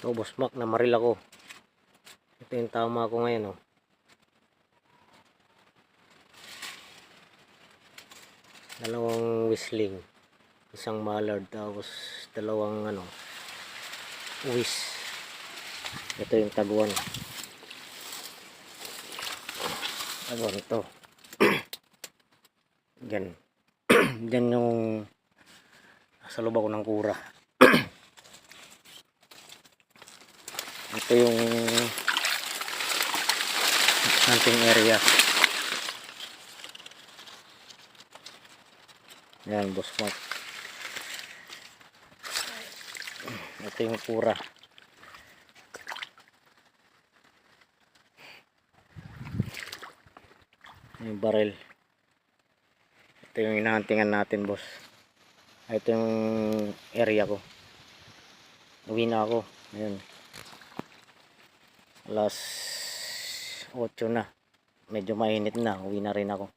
Oh, boss Mac, namaril ako. Ito yung tama ko ngayon, oh. Dalawang whistling, isang mallard, tapos dalawang uwis. Ito yung taguan ito. Diyan. Diyan yung sa loob ako ng kura. Ito yung hunting area. Yan, boss Mac. Ito yung kura. Yung barrel. Ito yung hinahuntingan natin, boss. Ito yung area ko. Uwi na ako. Ayun. Alas 8 na. Medyo mainit na. Uwi na rin ako.